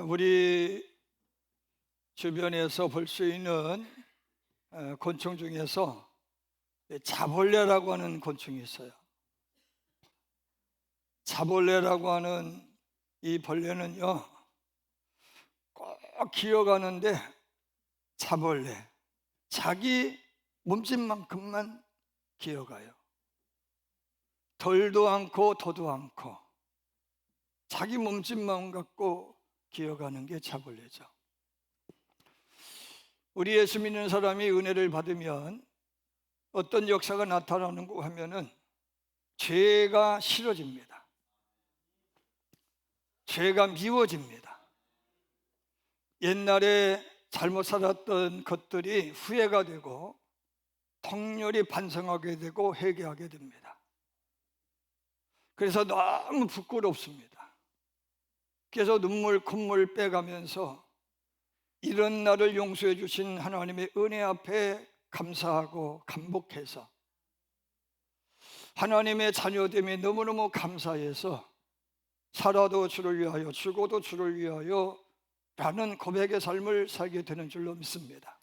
우리 주변에서 볼 수 있는 곤충 중에서 자벌레라고 하는 곤충이 있어요. 자벌레라고 하는 이 벌레는요, 꼭 기어가는데 자벌레, 자기 몸집만큼만 기어가요. 덜도 않고 더도 않고 자기 몸집만 갖고 기어가는 게 자벌레죠. 우리 예수 믿는 사람이 은혜를 받으면 어떤 역사가 나타나는가 하면은 죄가 싫어집니다. 죄가 미워집니다. 옛날에 잘못 살았던 것들이 후회가 되고 통렬히 반성하게 되고 회개하게 됩니다. 그래서 너무 부끄럽습니다. 그래서 눈물 콧물 빼가면서 이런 나를 용서해 주신 하나님의 은혜 앞에 감사하고 감복해서 하나님의 자녀됨에 너무너무 감사해서 살아도 주를 위하여 죽어도 주를 위하여 라는 고백의 삶을 살게 되는 줄로 믿습니다.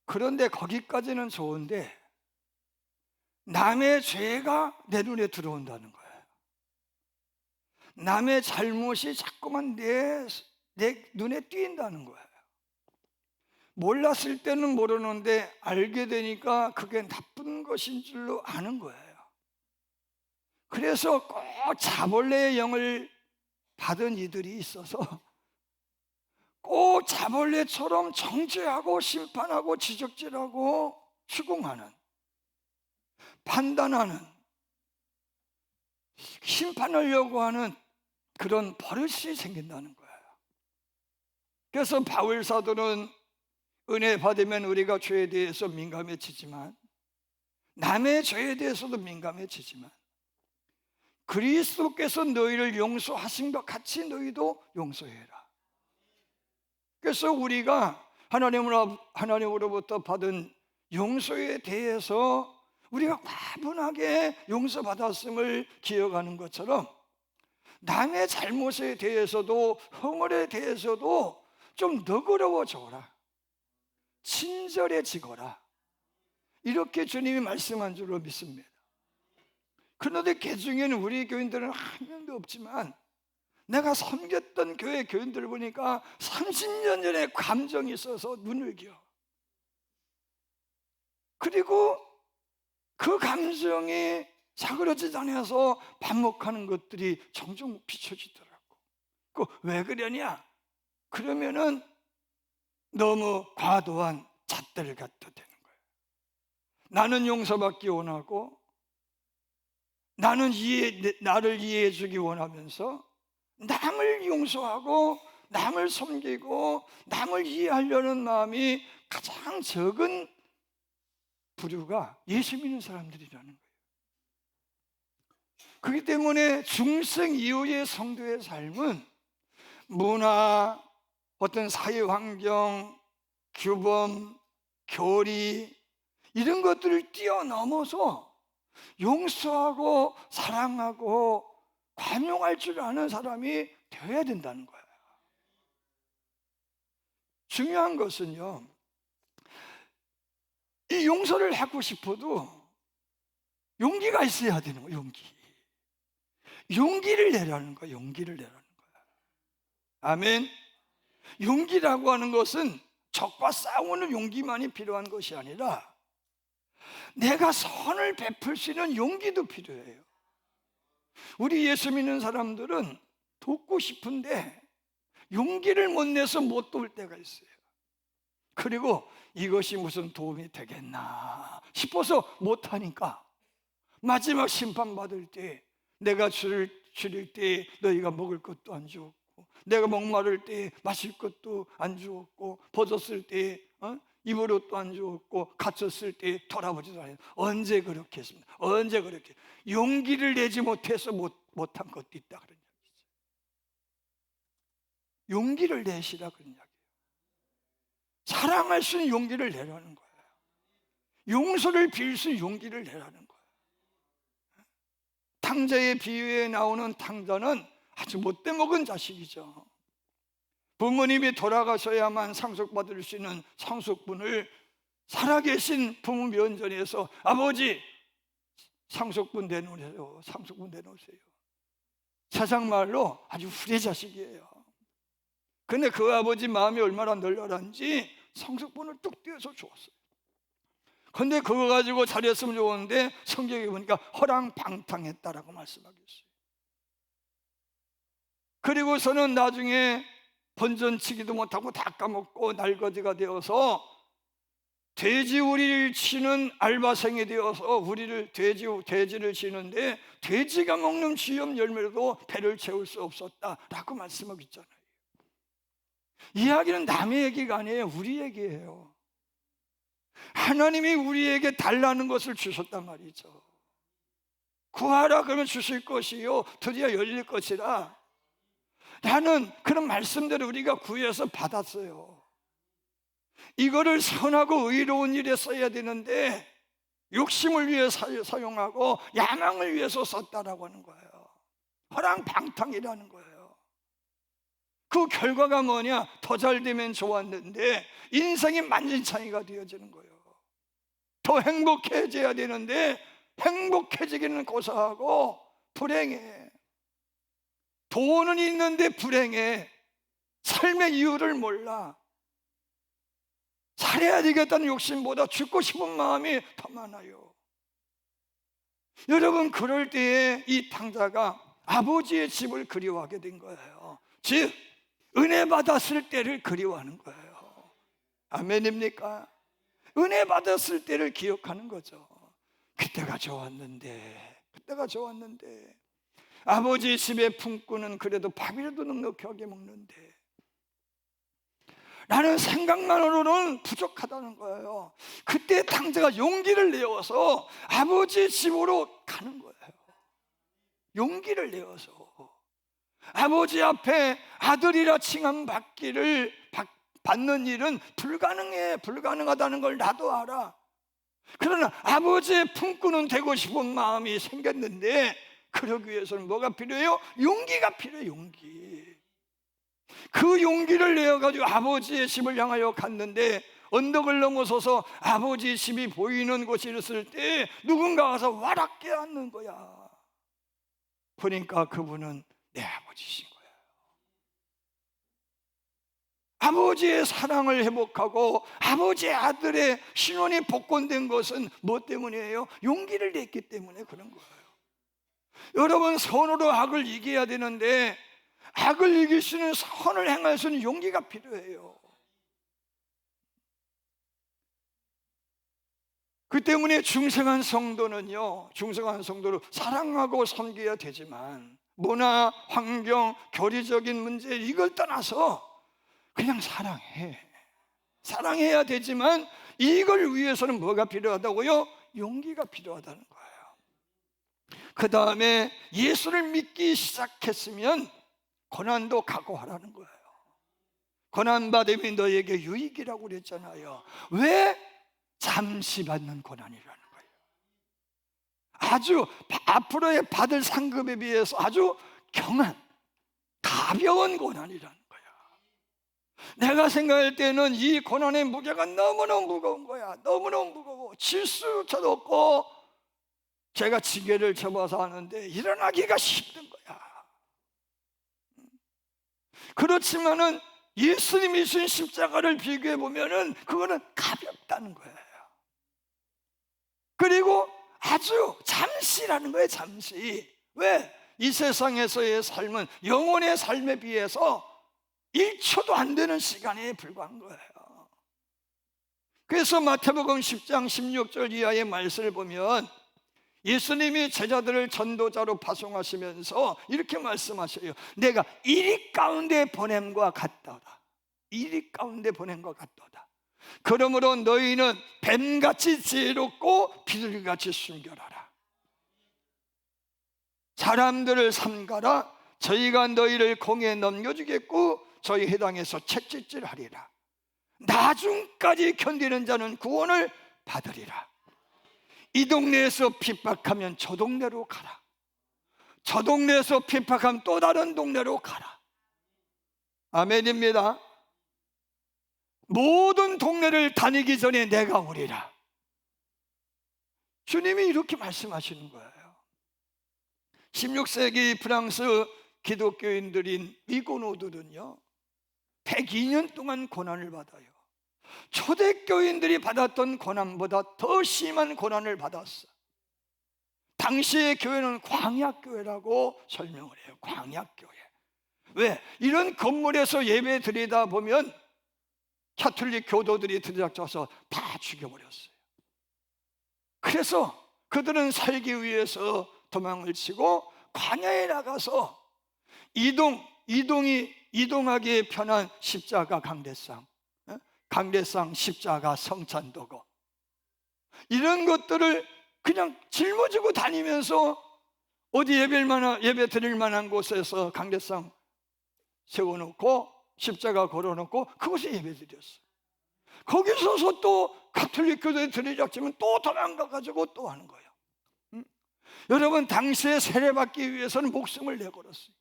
그런데 거기까지는 좋은데 남의 죄가 내 눈에 들어온다는 거예요. 남의 잘못이 자꾸만 내 눈에 띄인다는 거예요. 몰랐을 때는 모르는데 알게 되니까 그게 나쁜 것인 줄로 아는 거예요. 그래서 꼭 자벌레의 영을 받은 이들이 있어서 꼭 자벌레처럼 정죄하고 심판하고 지적질하고 추궁하는, 판단하는, 심판하려고 하는 그런 버릇이 생긴다는 거예요. 그래서 바울 사도는 은혜 받으면 우리가 죄에 대해서 민감해지지만 남의 죄에 대해서도 민감해지지만 그리스도께서 너희를 용서하신 것 같이 너희도 용서해라. 그래서 우리가 하나님으로부터 받은 용서에 대해서 우리가 과분하게 용서받았음을 기억하는 것처럼 남의 잘못에 대해서도 허물에 대해서도 좀 너그러워져라, 친절해지거라, 이렇게 주님이 말씀한 줄로 믿습니다. 그런데 그 중에는 우리 교인들은 한 명도 없지만 내가 섬겼던 교회 교인들 보니까 30년 전에 감정이 있어서 눈을 기어. 그리고 그 감정이 사그러지지 않아서 반목하는 것들이 종종 비춰지더라고. 왜 그러냐? 그러면은 너무 과도한 잣대를 갖다 대는 거예요. 나는 용서받기 원하고 나를 이해해 주기 원하면서 남을 용서하고 남을 섬기고 남을 이해하려는 마음이 가장 적은 부류가 예수 믿는 사람들이라는 거예요. 그렇기 때문에 중생 이후의 성도의 삶은 문화, 어떤 사회 환경, 규범, 교리 이런 것들을 뛰어넘어서 용서하고 사랑하고 관용할 줄 아는 사람이 되어야 된다는 거예요. 중요한 것은요, 이 용서를 하고 싶어도 용기가 있어야 되는 거예요. 용기를 내라는 거예요. 용기를 내라는 거예요. 아멘. 용기라고 하는 것은 적과 싸우는 용기만이 필요한 것이 아니라 내가 선을 베풀 수 있는 용기도 필요해요. 우리 예수 믿는 사람들은 돕고 싶은데 용기를 못 내서 못 도울 때가 있어요. 그리고 이것이 무슨 도움이 되겠나 싶어서 못하니까 마지막 심판받을 때 내가 줄일 때 너희가 먹을 것도 안 주었고 내가 목마를 때 마실 것도 안 주었고 벗었을 때 입을 옷도 안 주었고 갇혔을 때 돌아보지도 않아요. 언제 그렇게 했습니까? 언제 그렇게 용기를 내지 못해서 못한 것도 있다 그런 이야기죠. 용기를 내시라 그런 이야기예요. 사랑할 수 있는 용기를 내라는 거예요. 용서를 빌 수 있는 용기를 내라는 거예요. 탕자의 비유에 나오는 탕자는 아주 못돼 먹은 자식이죠. 부모님이 돌아가셔야만 상속받을 수 있는 상속분을 살아계신 부모 면전에서 아버지 상속분 내놓으세요, 상속분 내놓으세요. 세상 말로 아주 후레 자식이에요. 근데 그 아버지 마음이 얼마나 널널한지 상속분을 뚝 떼어서 주었어요. 근데 그거 가지고 잘했으면 좋은데 성경에 보니까 허랑방탕했다라고 말씀하고 있어요. 그리고서는 나중에 번전치기도 못하고 다 까먹고 날거지가 되어서 돼지 우리를 치는 알바생이 되어서 돼지를 치는데 돼지가 먹는 쥐염 열매로도 배를 채울 수 없었다라고 말씀하고 있잖아요. 이야기는 남의 얘기가 아니에요. 우리 얘기예요. 하나님이 우리에게 달라는 것을 주셨단 말이죠. 구하라 그러면 주실 것이요 드디어 열릴 것이라. 나는 그런 말씀대로 우리가 구해서 받았어요. 이거를 선하고 의로운 일에 써야 되는데 욕심을 위해 사용하고 야망을 위해서 썼다라고 하는 거예요. 허랑방탕이라는 거예요. 그 결과가 뭐냐? 더 잘되면 좋았는데 인생이 만신창이가 되어지는 거예요. 더 행복해져야 되는데 행복해지기는 고사하고 불행해. 돈은 있는데 불행해. 삶의 이유를 몰라. 살아야 되겠다는 욕심보다 죽고 싶은 마음이 더 많아요. 여러분, 그럴 때에 이 탕자가 아버지의 집을 그리워하게 된 거예요. 즉 은혜 받았을 때를 그리워하는 거예요. 아멘입니까? 은혜 받았을 때를 기억하는 거죠. 그때가 좋았는데 아버지 집의 품꾼은 그래도 밥이라도 넉넉하게 먹는데 나는 생각만으로는 부족하다는 거예요. 그때 탕자가 용기를 내어서 아버지 집으로 가는 거예요. 용기를 내어서 아버지 앞에 아들이라 칭함 받는 일은 불가능하다는 걸 나도 알아. 그러나 아버지의 품꾼은 되고 싶은 마음이 생겼는데 그러기 위해서는 뭐가 필요해요? 용기가 필요해요. 용기. 그 용기를 내어가지고 아버지의 집을 향하여 갔는데 언덕을 넘어서서 아버지 집이 보이는 곳에 있을 때 누군가 와서 와락 깨닫는 거야. 그러니까 그분은 내 아버지신 거예요. 아버지의 사랑을 회복하고 아버지의 아들의 신원이 복권된 것은 뭐 때문이에요? 용기를 냈기 때문에 그런 거예요. 여러분, 선으로 악을 이겨야 되는데 악을 이길 수 있는 선을 행할 수 있는 용기가 필요해요. 그 때문에 중생한 성도는 사랑하고 섬겨야 되지만 문화, 환경, 교리적인 문제 이걸 떠나서 그냥 사랑해야 되지만 이걸 위해서는 뭐가 필요하다고요? 용기가 필요하다는 거예요. 그 다음에 예수를 믿기 시작했으면 고난도 각오하라는 거예요. 고난받음이 너에게 유익이라고 그랬잖아요. 왜? 잠시 받는 고난이라는 거예요. 아주 앞으로의 받을 상급에 비해서 아주 가벼운 고난이라는 거예요. 내가 생각할 때는 이 고난의 무게가 너무너무 무거운 거야. 너무너무 무거워. 칠수조차도 없고 제가 지게를 접어서 하는데 일어나기가 힘든 거야. 그렇지만은 예수님이 주신 십자가를 비교해 보면은 그거는 가볍다는 거예요. 그리고 아주 잠시라는 거예요. 잠시. 왜? 이 세상에서의 삶은 영혼의 삶에 비해서 1초도 안 되는 시간에 불과한 거예요. 그래서 마태복음 10장 16절 이하의 말씀을 보면 예수님이 제자들을 전도자로 파송하시면서 이렇게 말씀하셔요. 내가 이리 가운데 보냄과 같도다. 이리 가운데 보냄과 같도다. 그러므로 너희는 뱀같이 지혜롭고 비둘기같이 순결하라. 사람들을 삼가라. 저희가 너희를 공에 넘겨주겠고 저희 해당에서 채찍질하리라. 나중까지 견디는 자는 구원을 받으리라. 이 동네에서 핍박하면 저 동네로 가라. 저 동네에서 핍박하면 또 다른 동네로 가라. 아멘입니다. 모든 동네를 다니기 전에 내가 오리라. 주님이 이렇게 말씀하시는 거예요. 16세기 프랑스 기독교인들인 미고노들은요 102년 동안 고난을 받아요. 초대교인들이 받았던 고난보다 더 심한 고난을 받았어요. 당시의 교회는 광야교회라고 설명을 해요. 광야교회. 왜? 이런 건물에서 예배 드리다 보면 가톨릭 교도들이 들이닥쳐서 다 죽여버렸어요. 그래서 그들은 살기 위해서 도망을 치고 광야에 나가서 이동하기 편한 십자가 강대상 십자가 성찬도구 이런 것들을 그냥 짊어지고 다니면서 어디 예배 드릴 만한 곳에서 강대상 세워놓고 십자가 걸어놓고 그곳에 예배 드렸어요. 거기서서 또 가톨릭 교도에 들이닥치면 또 도망가가지고 또 하는 거예요. 여러분, 당시에 세례받기 위해서는 목숨을 내걸었어요.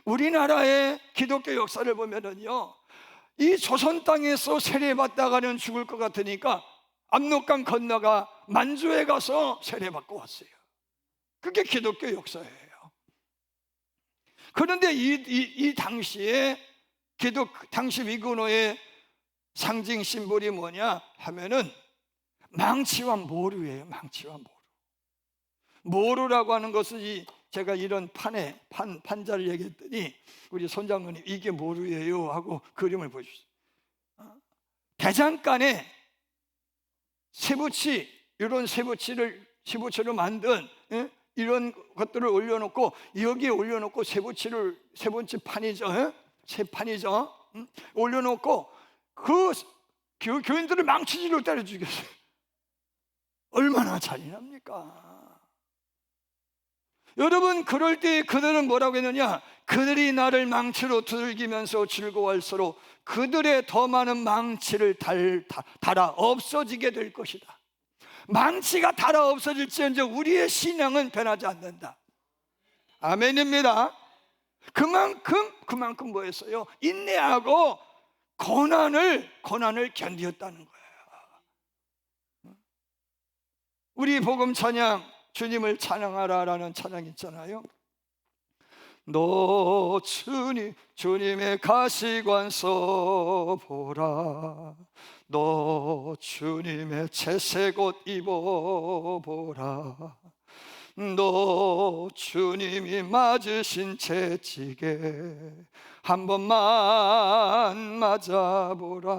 우리나라의 기독교 역사를 보면은요, 이 조선 땅에서 세례받다가는 죽을 것 같으니까 압록강 건너가 만주에 가서 세례받고 왔어요. 그게 기독교 역사예요. 그런데 이 당시에 당시 위근호의 상징 심볼이 뭐냐 하면은 망치와 모루예요. 망치와 모루. 모루라고 하는 것은 제가 이런 판자를 얘기했더니 우리 손장로님 이게 모루예요 하고 그림을 보여주셨어요. 대장간에 이런 세부치로 만든 이런 것들을 올려놓고 여기에 올려놓고 세 번째 판이죠. 세 판이죠. 올려놓고 그 교인들을 망치질로 때려 죽였어요. 얼마나 잔인합니까? 여러분, 그럴 때 그들은 뭐라고 했느냐? 그들이 나를 망치로 두들기면서 즐거워할수록 그들의 더 많은 망치를 달아 없어지게 될 것이다. 망치가 달아 없어질지언정 우리의 신앙은 변하지 않는다. 아멘입니다. 그만큼 뭐였어요? 인내하고 고난을 견디었다는 거예요. 우리 복음 찬양 주님을 찬양하라라는 찬양 있잖아요. 너 주님의 가시관서 보라. 너 주님의 채색 옷 입어보라. 너 주님이 맞으신 채찍에 한 번만 맞아보라.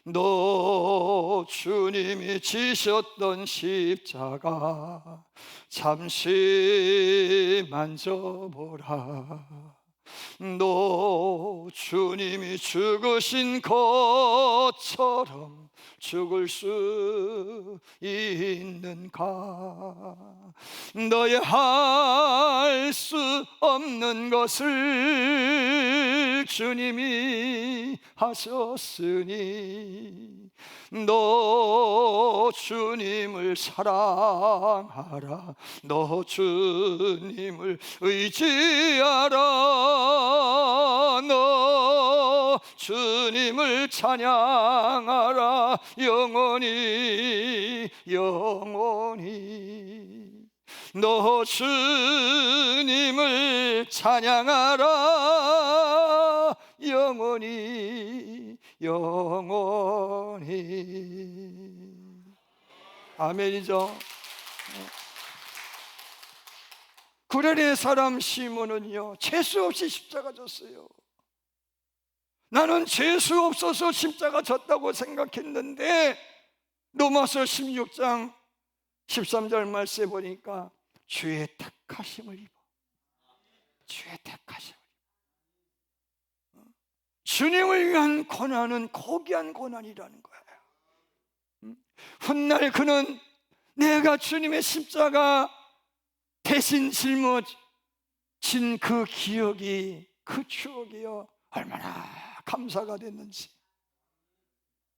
너 주님이 지셨던 십자가 잠시 만져보라. 너 주님이 죽으신 것처럼 죽을 수 있는가? 너의 할 수 없는 것을 주님이 하셨으니 너 주님을 사랑하라. 너 주님을 의지하라. 너 주님을 찬양하라. 영원히 너 주님을 찬양하라. 영원히 아멘이죠. 구레네 사람 시몬은요 재수 없이 십자가 졌어요. 나는 재수 없어서 십자가 졌다고 생각했는데 로마서 16장 13절 말씀에 보니까 주의 택하심을 입어. 주의 택하심을 입어. 주님을 위한 고난은 고귀한 고난이라는 거예요. 훗날 그는 내가 주님의 십자가 대신 짊어진 그 기억이, 그 추억이요 얼마나 감사가 됐는지,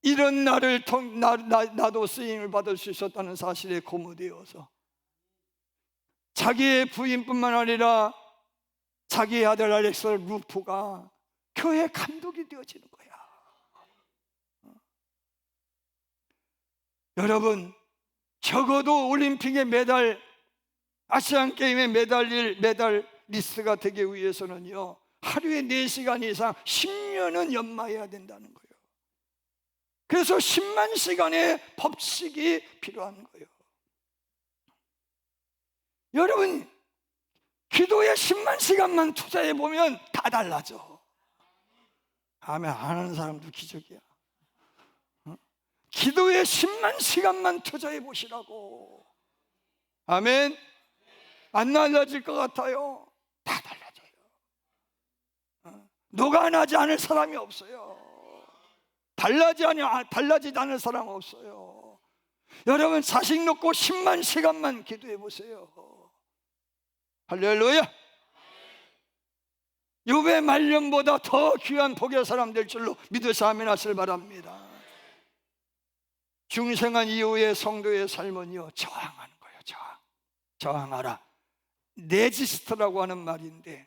이런 나도 쓰임을 받을 수 있었다는 사실에 고무되어서 자기의 부인뿐만 아니라 자기의 아들 알렉산더 루프가 교회 감독이 되어지는 거야. 여러분, 적어도 올림픽의 아시안게임에 메달리스트가 되기 위해서는요, 하루에 4시간 이상 10년은 연마해야 된다는 거예요. 그래서 10만 시간의 법칙이 필요한 거예요. 여러분, 기도에 10만 시간만 투자해 보면 다 달라져. 아멘. 안 하는 사람도 기적이야. 기도에 10만 시간만 투자해 보시라고. 아멘. 안 달라질 것 같아요. 다 달라져요. 녹아나지 않을 사람이 없어요. 달라지지 않을 사람 없어요. 여러분, 자식 놓고 10만 시간만 기도해 보세요. 할렐루야. 욥의 말년보다 더 귀한 복의 사람 될 줄로 믿으시 아멘 하시길 바랍니다. 중생한 이후의 성도의 삶은요, 저항하는 거예요. 저항하라. 레지스트라고 하는 말인데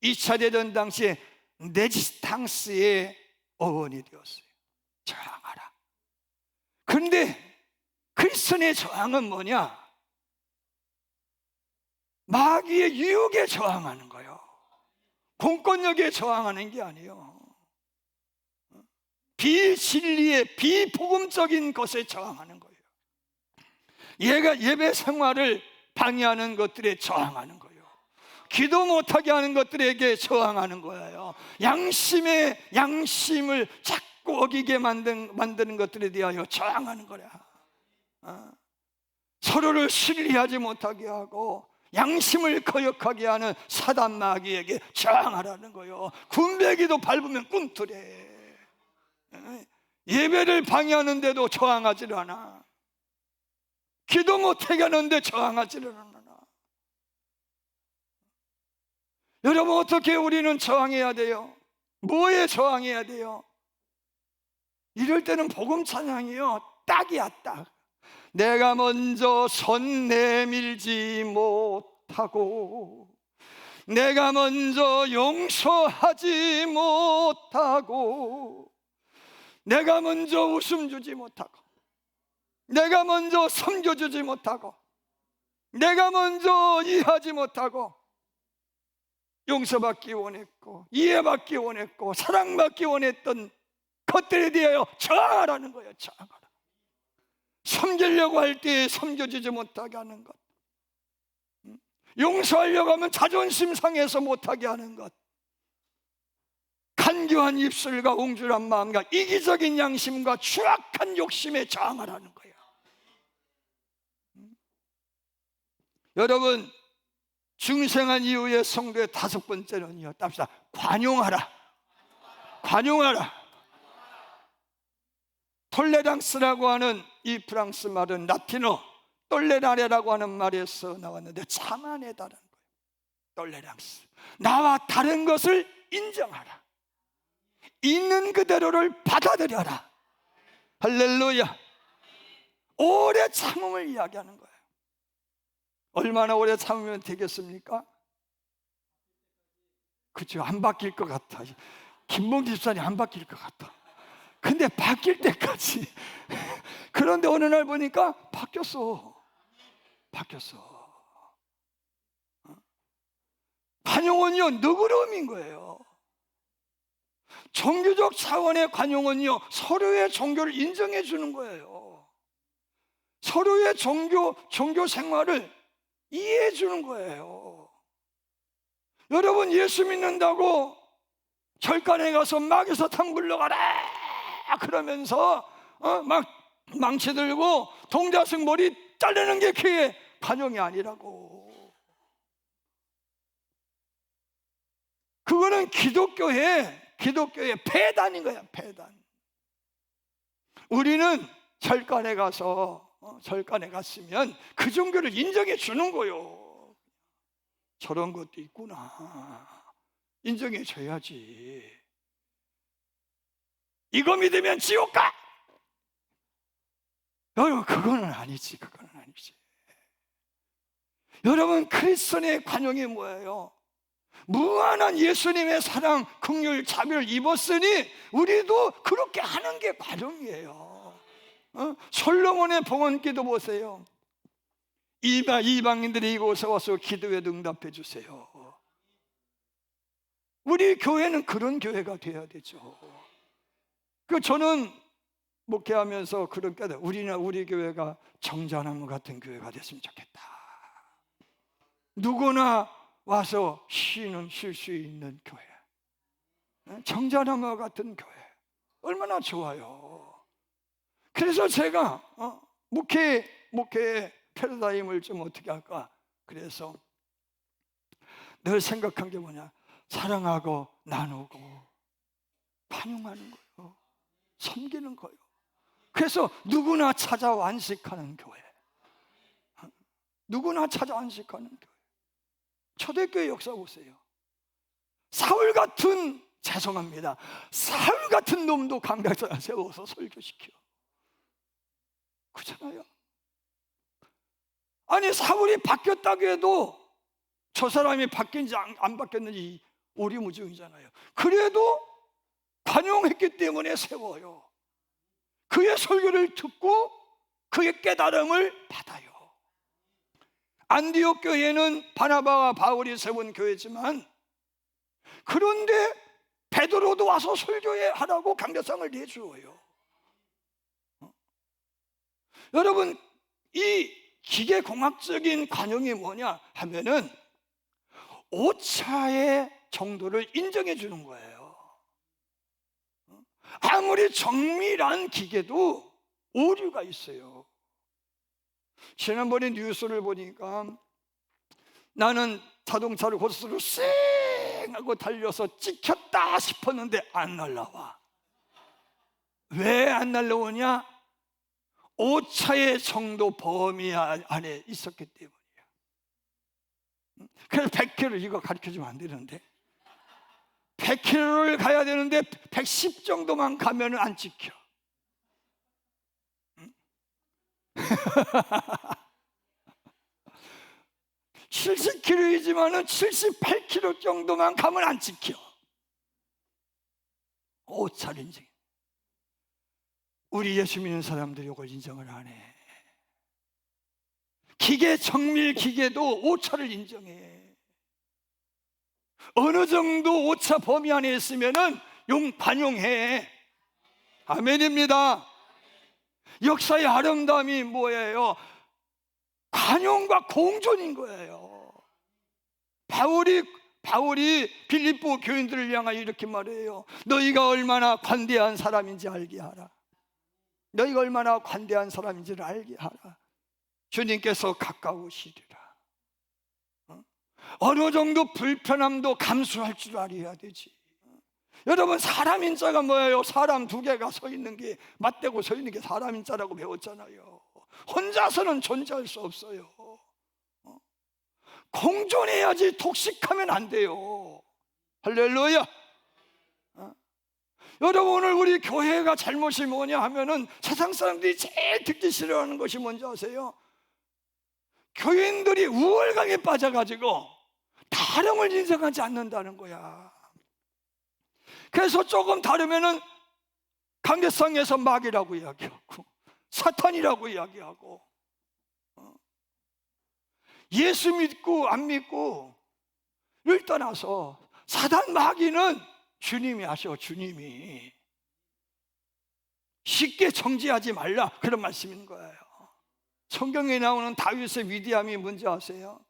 2차 대전 당시에 레지스탕스의 어원이 되었어요. 저항하라. 그런데 크리스천의 저항은 뭐냐? 마귀의 유혹에 저항하는 거예요. 공권력에 저항하는 게 아니에요. 비진리의 비복음적인 것에 저항하는 거예요. 예배 생활을 방해하는 것들에 저항하는 거예요. 기도 못하게 하는 것들에게 저항하는 거예요. 양심을 자꾸 어기게 만드는 것들에 대하여 저항하는 거야. 서로를 신뢰하지 못하게 하고 양심을 거역하게 하는 사단 마귀에게 저항하라는 거예요. 군배기도 밟으면 꿈틀해. 예배를 방해하는데도 저항하지를 않아. 기도 못하게 하는데 저항하지를 않아. 여러분, 어떻게 우리는 저항해야 돼요? 뭐에 저항해야 돼요? 이럴 때는 복음 찬양이요, 딱이야, 딱. 내가 먼저 손 내밀지 못하고, 내가 먼저 용서하지 못하고, 내가 먼저 웃음 주지 못하고, 내가 먼저 섬겨주지 못하고, 내가 먼저 이해하지 못하고, 용서받기 원했고 이해받기 원했고 사랑받기 원했던 것들에 대하여 저항하라는 거예요. 저항하라. 섬기려고 할 때 섬겨주지 못하게 하는 것, 용서하려고 하면 자존심 상해서 못하게 하는 것, 간교한 입술과 옹졸한 마음과 이기적인 양심과 추악한 욕심에 저항하라는 거예요. 여러분, 중생한 이후의 성도의 5번째는요, 답시다. 관용하라. 관용하라. 톨레랑스라고 하는 이 프랑스 말은 라틴어 똘레라레라고 하는 말에서 나왔는데 참아내다라는 거예요. 똘레랑스. 나와 다른 것을 인정하라. 있는 그대로를 받아들여라. 할렐루야. 오래 참음을 이야기하는 거예요. 얼마나 오래 참으면 되겠습니까? 그렇죠. 안 바뀔 것 같아. 김봉 집사님 안 바뀔 것 같아. 근데 바뀔 때까지. 그런데 어느 날 보니까 바뀌었어. 관용은요, 너그러움인 거예요. 종교적 차원의 관용은요, 서로의 종교를 인정해 주는 거예요. 서로의 종교 생활을 이해해 주는 거예요. 여러분, 예수 믿는다고 절간에 가서 마귀사탕 굴러가라 그러면서 막 망치 들고 동자승 머리 자르는 게 그게 관용이 아니라고. 그거는 기독교의 폐단인 거야, 폐단. 우리는 절간에 갔으면 그 종교를 인정해 주는 거요. 저런 것도 있구나, 인정해 줘야지. 이거 믿으면 지옥 가. 여러분, 그거는 아니지. 여러분, 크리스천의 관용이 뭐예요? 무한한 예수님의 사랑, 긍휼, 자비를 입었으니 우리도 그렇게 하는 게 관용이에요. 솔로몬의 봉헌기도 보세요. 이방인들이 이곳에 와서 기도에도 응답해 주세요. 우리 교회는 그런 교회가 돼야 되죠. 저는 목회하면서 그런 깨달음, 우리 교회가 정자나무 같은 교회가 됐으면 좋겠다. 누구나 와서 쉴 수 있는 교회, 정자나무 같은 교회, 얼마나 좋아요. 그래서 제가 목회의 패러다임을 좀 어떻게 할까, 그래서 늘 생각한 게 뭐냐, 사랑하고 나누고 관용하는 거예요. 섬기는 거예요. 그래서 누구나 찾아 안식하는 교회, 누구나 찾아 안식하는 교회. 초대교회 역사 보세요. 사울 같은 놈도 강박자를 세워서 설교시켜. 그렇잖아요. 아니, 사울이 바뀌었다고 해도 저 사람이 바뀌었는지 안 바뀌었는지 오리무중이잖아요. 그래도 관용했기 때문에 세워요. 그의 설교를 듣고 그의 깨달음을 받아요. 안디옥 교회는 바나바와 바울이 세운 교회지만, 그런데 베드로도 와서 설교하라고 강대상을 내주어요. 여러분, 이 기계공학적인 관용이 뭐냐 하면은 오차의 정도를 인정해 주는 거예요. 아무리 정밀한 기계도 오류가 있어요. 지난번에 뉴스를 보니까 나는 자동차를 고속도로로 쌩 하고 달려서 찍혔다 싶었는데 안 날라와. 왜 안 날라오냐? 오차의 정도 범위 안에 있었기 때문이야. 그래서 100km, 이거 가르쳐주면 안 되는데 100km를 가야 되는데 110 정도만 가면 안 찍혀. 70km이지만은 78km 정도만 가면 안 찍혀. 오차를 인정. 우리 예수 믿는 사람들이 이걸 인정을 안 해. 정밀 기계도 오차를 인정해. 어느 정도 오차 범위 안에 있으면은 관용해. 아멘입니다. 역사의 아름다움이 뭐예요? 관용과 공존인 거예요. 바울이 빌립보 교인들을 향하여 이렇게 말해요. 너희가 얼마나 관대한 사람인지 알게 하라. 너희가 얼마나 관대한 사람인지를 알게 하라. 주님께서 가까우시리라. 어느 정도 불편함도 감수할 줄 알아야 되지. 여러분, 사람 인자가 뭐예요? 사람 두 개가 서 있는 게, 맞대고 서 있는 게 사람 인자라고 배웠잖아요. 혼자서는 존재할 수 없어요. 공존해야지. 독식하면 안 돼요. 할렐루야. 여러분, 오늘 우리 교회가 잘못이 뭐냐 하면은 세상 사람들이 제일 듣기 싫어하는 것이 뭔지 아세요? 교인들이 우월감에 빠져가지고 다름을 인정하지 않는다는 거야. 그래서 조금 다르면은 강대상에서 마귀라고 이야기하고 사탄이라고 이야기하고, 예수 믿고 안 믿고를 떠나서 사단 마귀는 주님이 하셔. 주님이 쉽게 정지하지 말라, 그런 말씀인 거예요. 성경에 나오는 다윗의 위대함이 뭔지 아세요?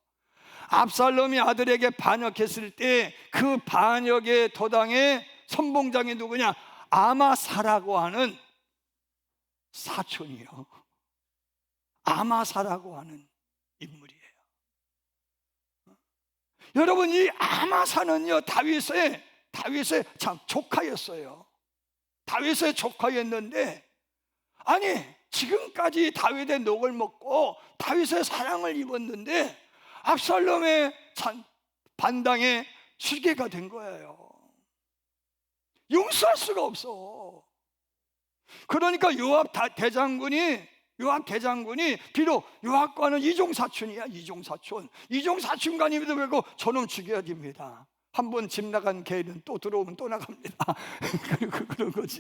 압살롬이 아들에게 반역했을 때 그 반역의 도당의 선봉장이 누구냐? 아마사라고 하는 사촌이요. 아마사라고 하는 인물이에요. 여러분, 이 아마사는요, 다윗의 참 조카였어요. 다윗의 조카였는데, 아니, 지금까지 다윗의 녹을 먹고 다윗의 사랑을 입었는데 압살롬의 반당에 수괴가 된 거예요. 용서할 수가 없어. 그러니까 요압 대장군이 요압 대장군이 비록 요압과는 이종사촌이야. 이종사촌간임에도 불구하고 저놈 죽여야 됩니다. 한번 집 나간 개는 또 들어오면 또 나갑니다. 그런 거지.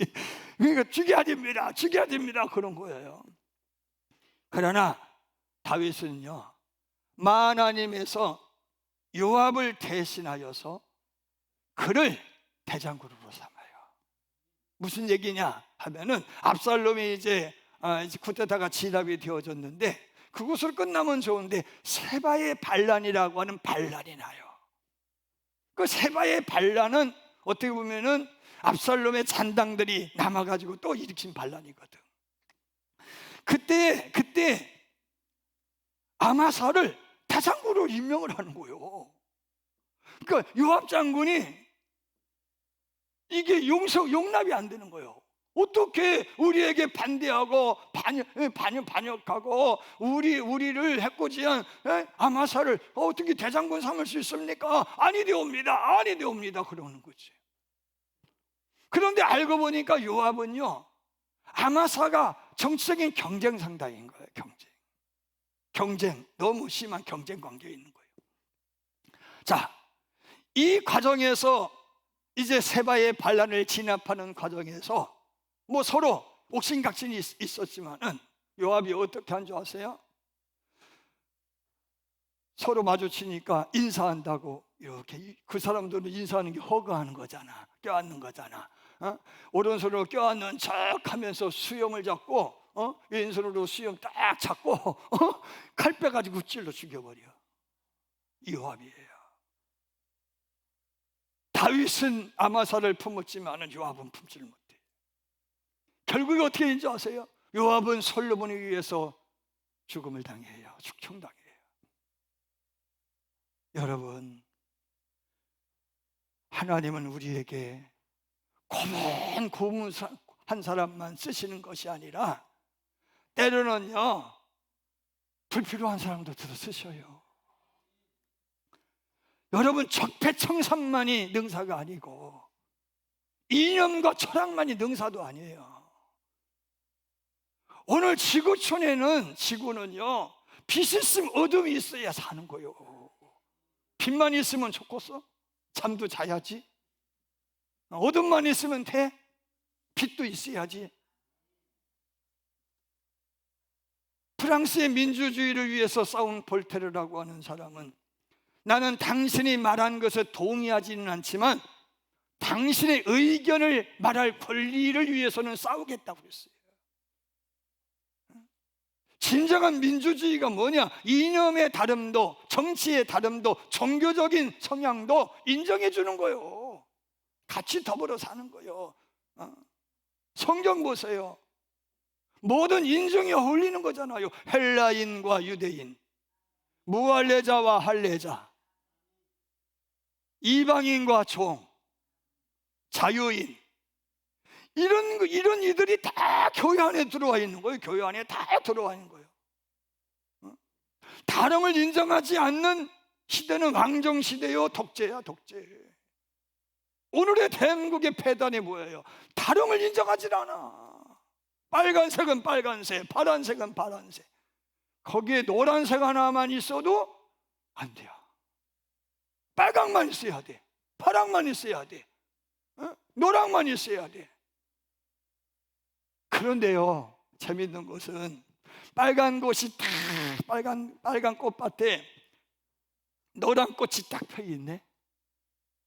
그러니까 죽여야 됩니다. 그런 거예요. 그러나 다윗은요, 하나님에서 요압을 대신하여서 그를 대장군으로 삼아요. 무슨 얘기냐 하면은, 압살롬이 이제 쿠데타가 진압이 되어졌는데 그것을 끝나면 좋은데 세바의 반란이라고 하는 반란이 나요. 그 세바의 반란은 어떻게 보면은 압살롬의 잔당들이 남아가지고 또 일으킨 반란이거든. 그때 아마사를 대장군으로 임명을 하는 거예요. 그러니까 요압 장군이 이게 용납이 안 되는 거예요. 어떻게 우리에게 반대하고 반역하고 우리를 해코지한 아마사를 어떻게 대장군 삼을 수 있습니까? 아니되옵니다. 그러는 거지. 그런데 알고 보니까 요압은요, 아마사가 정치적인 경쟁 상당인 거예요. 경쟁, 너무 심한 경쟁 관계에 있는 거예요. 자, 이 과정에서 이제 세바의 반란을 진압하는 과정에서 뭐 서로 옥신각신이 있었지만은 요압이 어떻게 한 줄 아세요? 서로 마주치니까 인사한다고 이렇게, 그 사람들은 인사하는 게 허가하는 거잖아, 껴안는 거잖아. 오른손으로 껴안는 척 하면서 수염을 잡고 왼손으로 수염 딱 잡고 칼 빼가지고 찔러 죽여버려. 이 요압이에요. 다윗은 아마사를 품었지만 요압은 품지를 못해. 결국에 어떻게 된지 아세요? 요압은 솔로몬에 의해서 죽음을 당해요. 죽청당해요. 여러분, 하나님은 우리에게 고문한 사람만 쓰시는 것이 아니라 때로는요, 불필요한 사람도 들어 쓰셔요. 여러분, 적폐청산만이 능사가 아니고 이념과 철학만이 능사도 아니에요. 오늘 지구는요, 빛이 있으면 어둠이 있어야 사는 거예요. 빛만 있으면 좋겠어? 잠도 자야지. 어둠만 있으면 돼? 빛도 있어야지. 프랑스의 민주주의를 위해서 싸운 볼테르라고 하는 사람은, 나는 당신이 말한 것에 동의하지는 않지만 당신의 의견을 말할 권리를 위해서는 싸우겠다고 했어요. 진정한 민주주의가 뭐냐? 이념의 다름도, 정치의 다름도, 종교적인 성향도 인정해 주는 거예요. 같이 더불어 사는 거예요. 성경 보세요. 모든 인종이 어울리는 거잖아요. 헬라인과 유대인, 무할례자와 할례자, 이방인과 종, 자유인, 이런 이들이 다 교회 안에 들어와 있는 거예요. 교회 안에 다 들어와 있는 거예요. 다름을 인정하지 않는 시대는 왕정시대요, 독재야, 독재. 오늘의 대한민국의 폐단이 뭐예요? 다름을 인정하지 않아. 빨간색은 빨간색, 파란색은 파란색. 거기에 노란색 하나만 있어도 안 돼요. 빨강만 있어야 돼. 파랑만 있어야 돼. 노랑만 있어야 돼. 그런데요, 재밌는 것은 빨간 꽃이 딱, 빨간 꽃밭에 노란 꽃이 딱 펴 있네.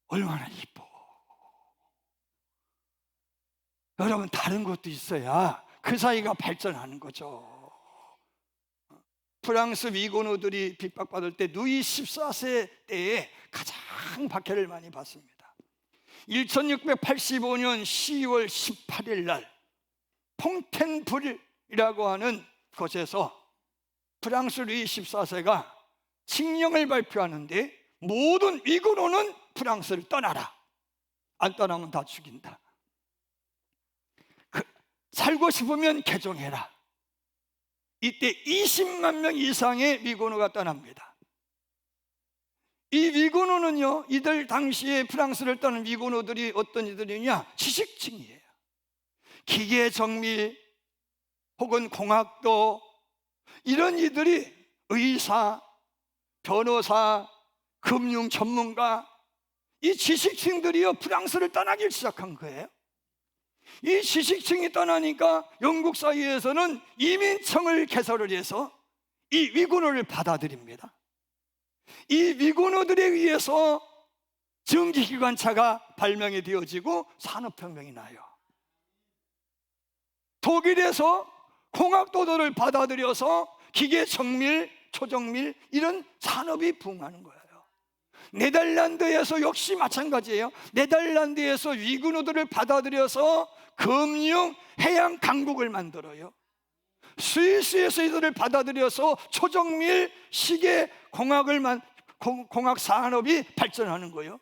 얼마나 이뻐. 여러분, 다른 것도 있어야 그 사이가 발전하는 거죠. 프랑스 미고노들이 핍박받을 때 루이 14세 때에 가장 박해를 많이 받습니다. 1685년 10월 18일 날 퐁텐불이라고 하는 곳에서 프랑스 루이 14세가 칙령을 발표하는데, 모든 위고노는 프랑스를 떠나라. 안 떠나면 다 죽인다. 살고 싶으면 개종해라. 이때 20만 명 이상의 위고노가 떠납니다. 이 위고노는요, 이들 당시에 프랑스를 떠난 위고노들이 어떤 이들이냐? 지식층이에요. 기계 정밀, 혹은 공학도, 이런 이들이 의사, 변호사, 금융 전문가, 이 지식층들이요 프랑스를 떠나기 시작한 거예요. 이 지식층이 떠나니까 영국 사회에서는 이민청을 개설을 해서 이 위군어를 받아들입니다. 이 위군어들에 의해서 전기기관차가 발명이 되어지고 산업혁명이 나요. 독일에서 공학도들을 받아들여서 기계정밀, 초정밀 이런 산업이 부흥하는 거예요. 네덜란드에서 역시 마찬가지예요. 네덜란드에서 위군어들을 받아들여서 금융, 해양 강국을 만들어요. 스위스에서 이들을 받아들여서 초정밀, 시계, 공학 산업이 발전하는 거예요.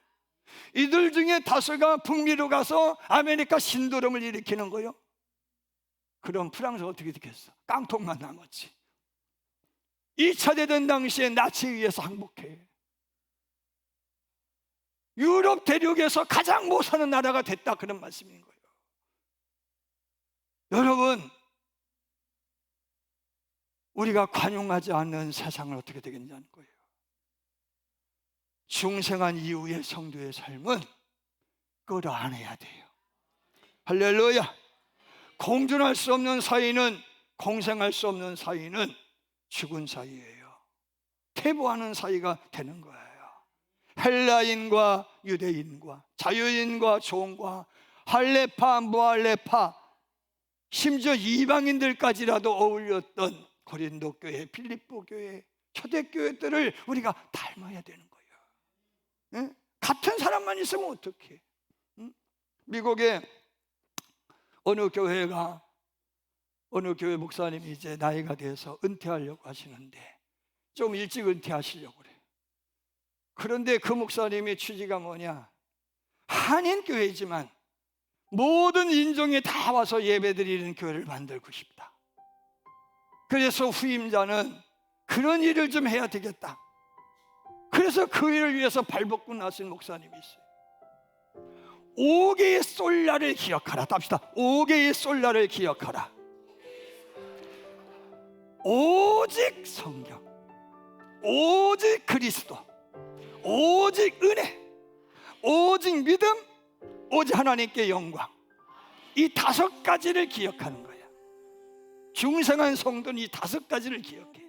이들 중에 다수가 북미로 가서 아메리카 신도림을 일으키는 거예요. 그럼 프랑스가 어떻게 됐겠어? 깡통만 남았지. 2차 대전 당시에 나치에 의해서 항복해. 유럽 대륙에서 가장 못 사는 나라가 됐다, 그런 말씀인 거예요. 여러분, 우리가 관용하지 않는 세상을 어떻게 되겠냐는 거예요. 중생한 이후의 성도의 삶은 끌어안아야 돼요. 할렐루야. 공존할 수 없는 사이는, 공생할 수 없는 사이는 죽은 사이예요. 퇴보하는 사이가 되는 거예요. 헬라인과 유대인과, 자유인과 종과, 할레파, 무할레파, 심지어 이방인들까지라도 어울렸던 고린도 교회, 필립보 교회, 초대교회들을 우리가 닮아야 되는 거예요. 네? 같은 사람만 있으면 어떡해? 미국의 어느 교회 목사님이 이제 나이가 돼서 은퇴하려고 하시는데 좀 일찍 은퇴하시려고 그래요. 그런데 그 목사님의 취지가 뭐냐? 한인교회지만 모든 인종이 다 와서 예배드리는 교회를 만들고 싶다. 그래서 후임자는 그런 일을 좀 해야 되겠다. 그래서 그 일을 위해서 발벗고 나신 목사님이 있어요. 5개의 솔라를 기억하라. 답시다. 5개의 솔라를 기억하라. 오직 성경, 오직 그리스도, 오직 은혜, 오직 믿음, 오직 하나님께 영광. 이 5가지를 기억하는 거야. 중생한 성도는 이 5가지를 기억해.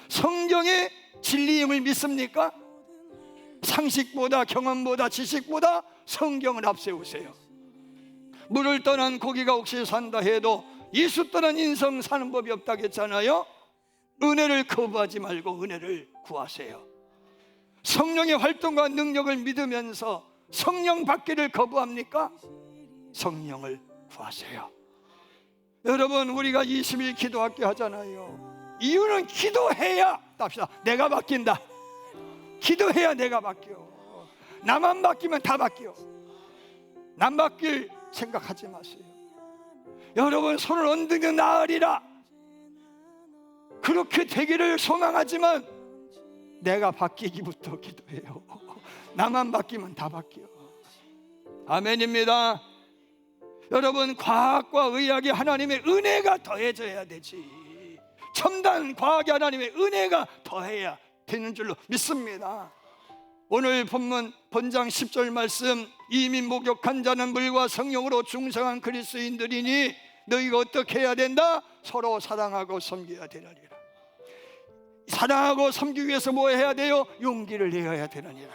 성경의 진리임을 믿습니까? 상식보다, 경험보다, 지식보다 성경을 앞세우세요. 물을 떠난 고기가 혹시 산다 해도 예수 떠난 인성 사는 법이 없다고 했잖아요. 은혜를 거부하지 말고 은혜를 구하세요. 성령의 활동과 능력을 믿으면서 성령 받기를 거부합니까? 성령을 구하세요. 여러분, 우리가 20일 기도학교 하잖아요. 이유는 기도해야, 답시다, 내가 바뀐다. 기도해야 내가 바뀌어. 나만 바뀌면 다 바뀌어. 남 바뀔 생각하지 마세요. 여러분, 손을 얹으면 나으리라. 그렇게 되기를 소망하지만 내가 바뀌기부터 기도해요. 나만 바뀌면 다 바뀌어. 아멘입니다. 여러분, 과학과 의학이 하나님의 은혜가 더해져야 되지. 첨단 과학이 하나님의 은혜가 더해야 되는 줄로 믿습니다. 오늘 본문 본장 10절 말씀, 이미 목욕한 자는 물과 성령으로 중생한 그리스도인들이니 너희가 어떻게 해야 된다? 서로 사랑하고 섬겨야 되느니라. 사랑하고 섬기기 위해서 뭐 해야 돼요? 용기를 내어야 되느니라.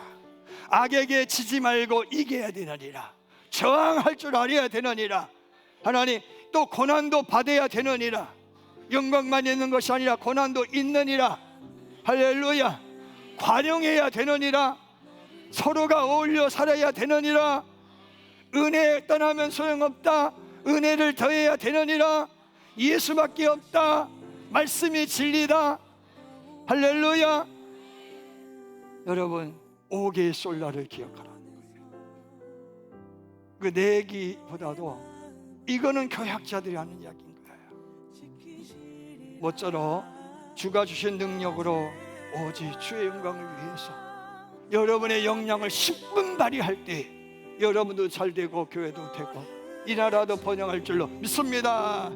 악에게 지지 말고 이겨야 되느니라. 저항할 줄 알아야 되느니라. 하나님, 또 고난도 받아야 되느니라. 영광만 있는 것이 아니라 고난도 있느니라. 할렐루야. 관용해야 되느니라. 서로가 어울려 살아야 되느니라. 은혜 떠나면 소용없다. 은혜를 더해야 되느니라. 예수밖에 없다. 말씀이 진리다. 할렐루야. 여러분, 5개의 솔라를 기억하라는 거예요. 그 내기보다도 이거는 교학자들이 하는 이야기인 거예요. 모쪼록 주가 주신 능력으로 오직 주의 영광을 위해서 여러분의 역량을 10분 발휘할 때 여러분도 잘 되고 교회도 되고 이 나라도 번영할 줄로 믿습니다.